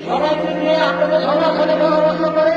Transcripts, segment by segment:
সবাইকে নিয়ে আপনাদের সবার সাথে পরামর্শ করে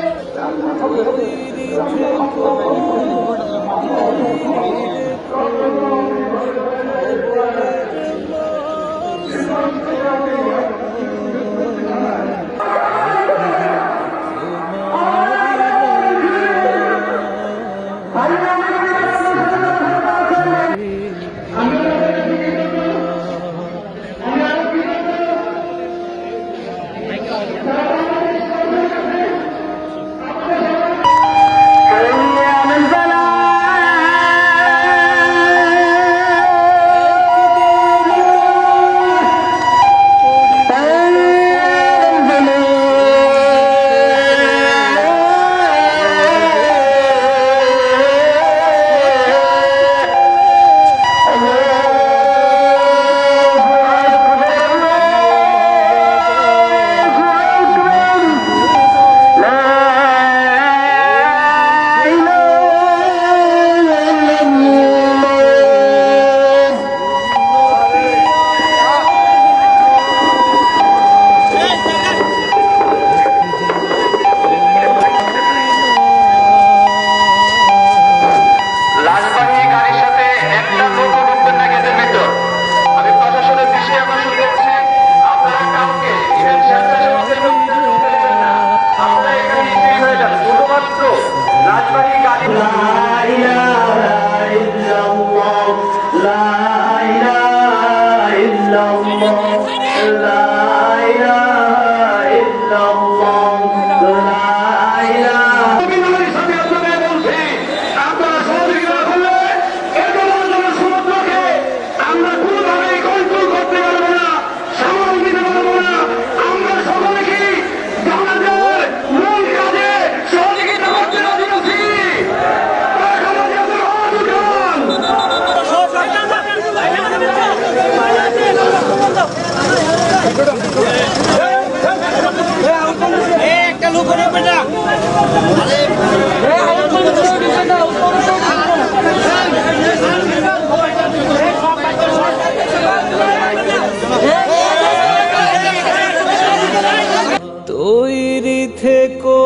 তৈরি থেকো,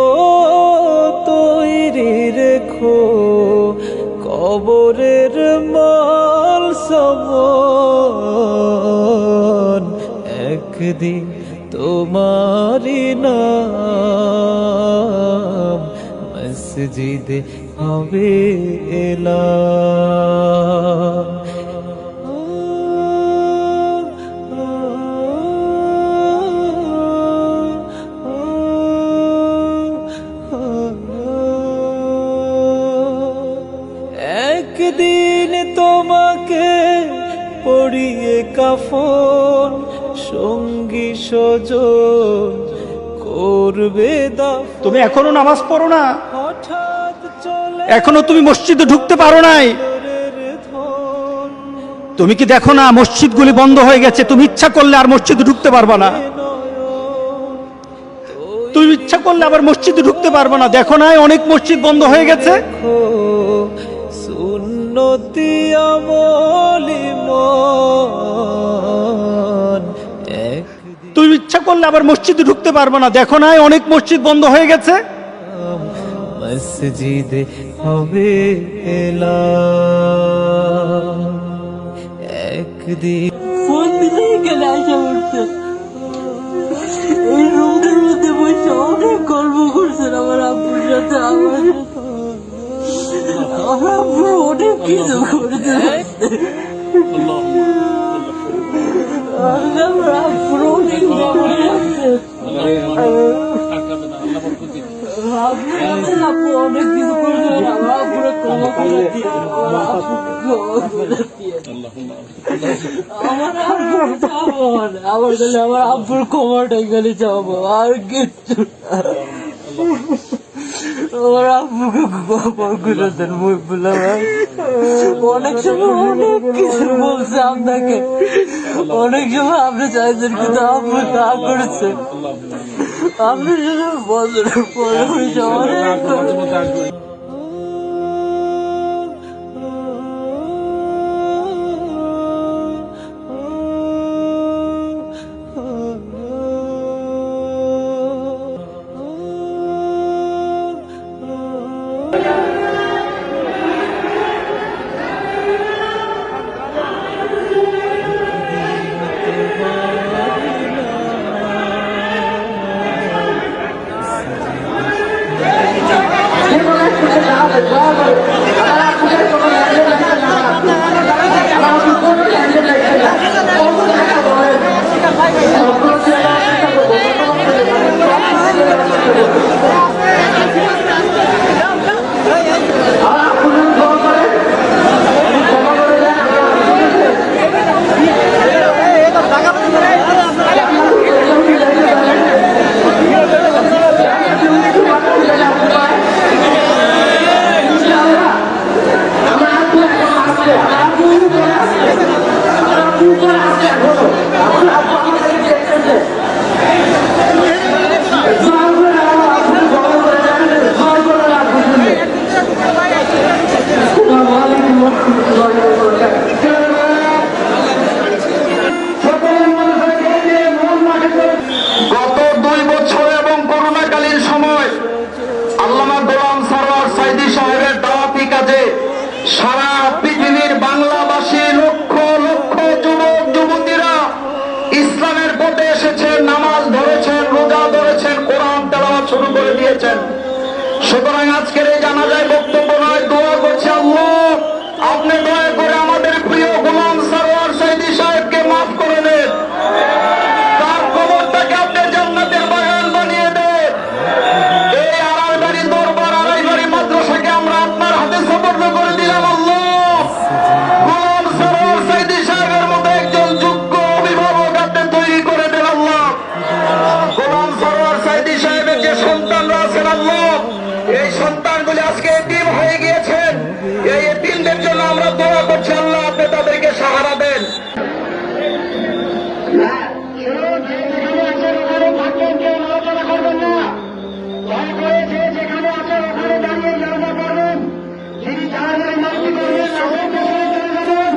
তৈরি রেখো কবরের মাল সমান, একদিন তোমারি নাম মসজিদে হবে এলাম। একদিন তোমাকে পরিয়ে কাফন, সঙ্গী সজন করবে দাফন। তুমি এখনো নামাজ পড়ো না, হঠাৎ চলে এখনো তুমি মসজিদে ঢুকতে পারো নাই। তুমি কি দেখো না মসজিদগুলি বন্ধ হয়ে গেছে? তুমি ইচ্ছা করলে আর মসজিদে ঢুকতে পারবা না, তুমি ইচ্ছা করলে আবার মসজিদে ঢুকতে পারবা না। দেখো না অনেক মসজিদ বন্ধ হয়ে গেছে। সুন্নতি আমলি মন, তুমি ইচ্ছা করলে আবার মসজিদে ঢুকতে পারবা না। দেখো না অনেক মসজিদ বন্ধ হয়ে গেছে। মসজিদে হবে এলাম। একদিন ফোন দিলে এখানে আসা পড়ছে, এই রুমটার মধ্যে বসে অনেক গল্প করছেন আমার আব্বুর সাথে। আমার আব্বু অনেক কিছু করতে আমার আব্বুর অনেক আব্বু অনেক কিছু করছে। আমার আব্বুরে ক্ষমা করে দিয়ে আমার আব্বুর চাবো না, আমার গেলে আমার আব্বুর ক্ষমাটাই গেলে চাবো, আর কিচ্ছু। আমার আব্বুকে ক্ষমা করে দেন মহিবুল্লাহ ভাই। অনেক সময় অনেক কিছু বলছে আপনাকে, অনেক সময় আপনি চাইছেন কিন্তু আব্বু তা করেছে। আপনি শুধু বছরের পর অনেক সারা পৃথিবীর বাংলাভাষী লক্ষ লক্ষ যুবক যুবতীরা ইসলামের পথে এসেছেন, নামাজ ধরেছেন, রোজা ধরেছেন, কোরআন তেলাওয়াত শুরু করে দিয়েছেন। সুতরাং আজকের এই জানাজায় বক্তব্য নয়, দোয়া করছে আল্লাহ আপনি দয়া করে আমাদের প্রিয় গোলাম সরওয়ার সাইদী সাহেবকে মাফ করে দেন, তার কবরটাকে আপনি জান্নাতের বাগান বানিয়ে দেন। এই আড়াইবাড়ি দরবার আড়াইবাড়ি মাদ্রাসাকে আমরা আপনার হাতে সুপর্দ করে দিলাম আল্লাহ। গোলাম সরওয়ার সাইদী সাহেবের মতো একজন যোগ্য অভিভাবক আপনি তৈরি করে দেন আল্লাহ। গোলাম সরওয়ার সাইদী সাহেবের যে সন্তানরা আছেন আল্লাহ, এই সন্তানগুলি আজকে এতিম হয়ে গিয়েছেন, এই এতিমদের জন্য আমরা দোয়া করছি আল্লাহ আপনি তাদেরকে সাহারা দেন। আলোচনা করবেন না, দয়া করে যে যেখানে আছেন ওখানে দাঁড়িয়ে জানাজা করবেন। যিনি জানাজার ইমামতি করবেন তাদেরকে চলে যাবেন।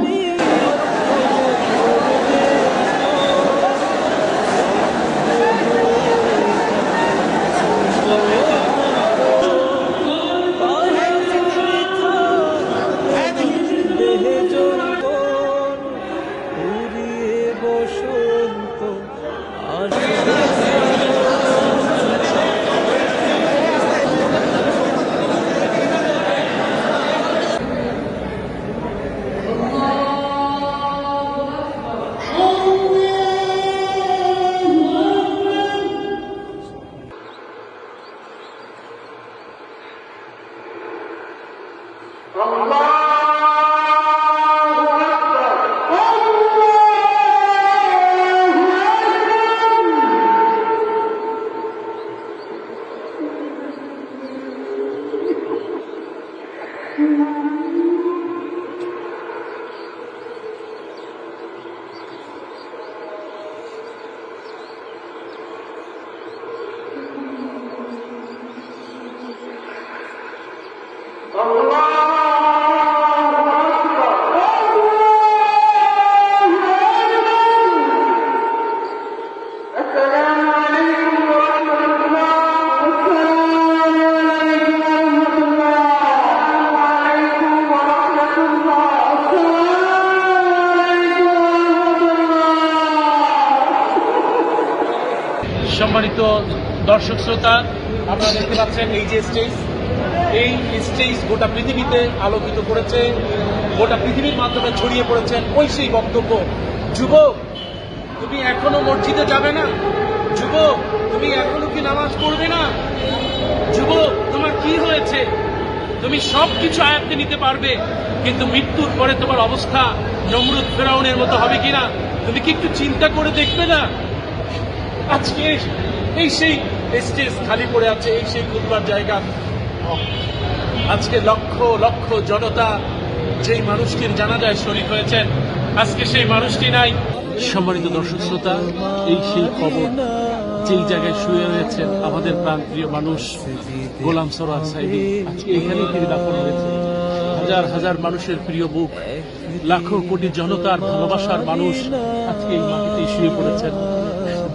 দেহে যৌবন উড়িয়ে বসন্ত সম্মানিত দর্শক শ্রোতা, আপনারা দেখতে পাচ্ছেন এই যে স্টেজ গোটা পৃথিবীতে আলোকিত করেছে, গোটা পৃথিবীর মাধ্যমে ছড়িয়ে পড়েছেন ওই সেই বক্তব্য। যুবক, তুমি এখনো মসজিদে যাবে না? যুবক, তুমি এখনো কি নামাজ পড়বে না? যুবক, তোমার কি হয়েছে? তুমি সবকিছু আয়ত্তে নিতে পারবে, কিন্তু মৃত্যুর পরে তোমার অবস্থা নমরুদ ফেরাউনের মতো হবে কিনা তুমি কি একটু চিন্তা করে দেখবে না? আজকে এই সেই স্টেজ খালি পড়ে আছে, এই সেই খুতবার জায়গা। হক। আজকে লক্ষ লক্ষ জনতা যেই মানুষটির জানাজায় শরীক হয়েছেন, আজকে সেই মানুষটি নাই। সম্মানিত দর্শক শ্রোতা, এই সেই খবর যেই জায়গায় শুয়ে রয়েছেন আমাদের প্রাণপ্রিয় মানুষ গোলাম সরোয়ার সাইদি, আজকে এখানেই তিনি দাফন হয়েছে। হাজার হাজার মানুষের প্রিয় বুক, লাখো কোটি জনতার ভালোবাসার মানুষ আজকে এই মাটিতেই শুয়ে পড়েছেন।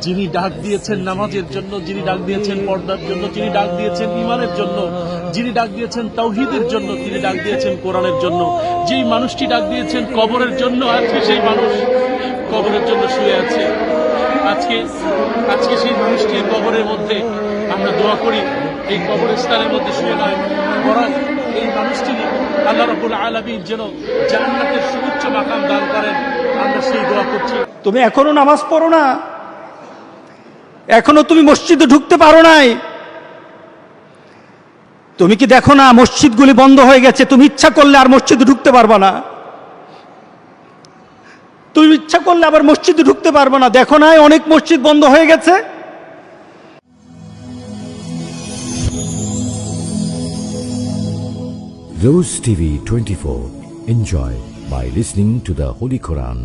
যিনি ডাক দিয়েছেন নামাজের জন্য, যিনি ডাক দিয়েছেন পর্দার জন্য, যিনি ডাক দিয়েছেন ঈমানের জন্য, যিনি ডাক দিয়েছেন তাওহীদের জন্য, তিনি ডাক দিয়েছেন কোরআনের জন্য, যেই মানুষটি ডাক দিয়েছেন কবরের জন্য, আজকে সেই মানুষ কবরের জন্য শুয়ে আছে। আজকে সেই মানুষটির কবরের মধ্যে আমরা দোয়া করি, এই কবরস্থানের মধ্যে শুয়ে নয়, বরং এই মানুষটি আল্লাহ রাব্বুল আলামিন যেন জান্নাতের সুউচ্চ মাকাম দান করেন, আমরা সেই দোয়া করছি। তুমি এখনো নামাজ পড়ো না, এখনো তুমি মসজিদে ঢুকতে পারো নাই। তুমি কি দেখো না মসজিদগুলি বন্ধ হয়ে গেছে? তুমি ইচ্ছা করলে আর মসজিদে ঢুকতে পারবা না, তুমি ইচ্ছা করলে আবার মসজিদে ঢুকতে পারবা না। দেখো না অনেক মসজিদ বন্ধ হয়ে গেছে। Rose TV 24. Enjoy by listening to the Holy Quran.